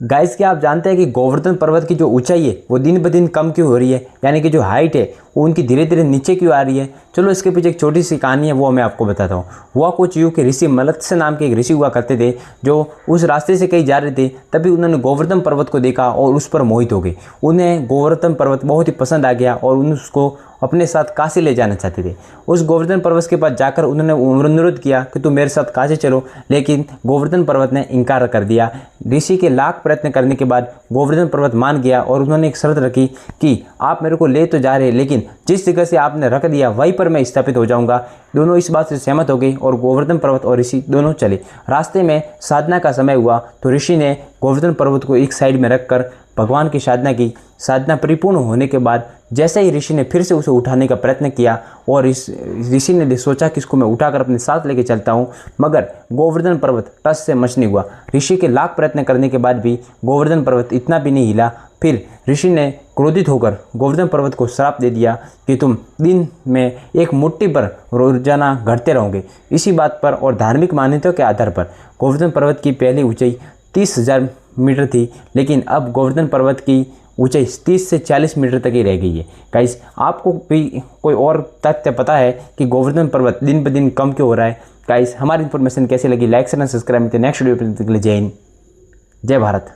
Guys क्या आप जानते हैं कि गोवर्धन पर्वत की जो ऊंचाई है वो दिन ब दिन कम क्यों हो रही है, यानी कि जो हाइट है वो उनकी धीरे धीरे नीचे क्यों आ रही है। चलो इसके पीछे एक छोटी सी कहानी है, वो मैं आपको बताता हूँ। हुआ कुछ यूँ कि ऋषि मत्स्य नाम के एक ऋषि हुआ करते थे, जो उस रास्ते से कहीं जा रहे थे। तभी उन्होंने गोवर्धन पर्वत को देखा और उस पर मोहित हो गए। उन्हें गोवर्धन पर्वत बहुत ही पसंद आ गया और उन्हें उसको अपने साथ काशी ले जाना चाहते थे। उस गोवर्धन पर्वत के पास जाकर उन्होंने अनुरोध किया कि तुम मेरे साथ काशी चलो, लेकिन गोवर्धन पर्वत ने इनकार कर दिया। ऋषि के लाख प्रयत्न करने के बाद गोवर्धन पर्वत मान गया और उन्होंने एक शर्त रखी कि आप मेरे को ले तो जा रहे हैं, लेकिन जिस जगह से आपने रख दिया वहीं पर मैं स्थापित हो जाऊंगा। दोनों इस बात से सहमत हो गए और गोवर्धन पर्वत और ऋषि दोनों चले। रास्ते में साधना का समय हुआ तो ऋषि ने गोवर्धन पर्वत को एक साइड में रखकर भगवान की साधना की। साधना परिपूर्ण होने के बाद जैसे ही ऋषि ने फिर से उसे उठाने का प्रयत्न किया और इस ऋषि ने सोचा कि इसको मैं उठाकर अपने साथ लेके चलता हूँ, मगर गोवर्धन पर्वत टस से मच नहीं हुआ। ऋषि के लाख प्रयत्न करने के बाद भी गोवर्धन पर्वत इतना भी नहीं हिला। फिर ऋषि ने क्रोधित होकर गोवर्धन पर्वत को श्राप दे दिया कि तुम दिन में एक मुट्ठी पर रोजाना घटते रहोगे। इसी बात पर और धार्मिक मान्यताओं के आधार पर गोवर्धन पर्वत की पहली ऊंचाई 30,000 मीटर थी, लेकिन अब गोवर्धन पर्वत की ऊंचाई 30 से 40 मीटर तक ही रह गई है। गाइस आपको भी कोई और तथ्य पता है कि गोवर्धन पर्वत दिन ब दिन कम क्यों हो रहा है? गाइस हमारी इन्फॉर्मेशन कैसी लगी, like share and subscribe. Next video पर जय हिंद, जय भारत।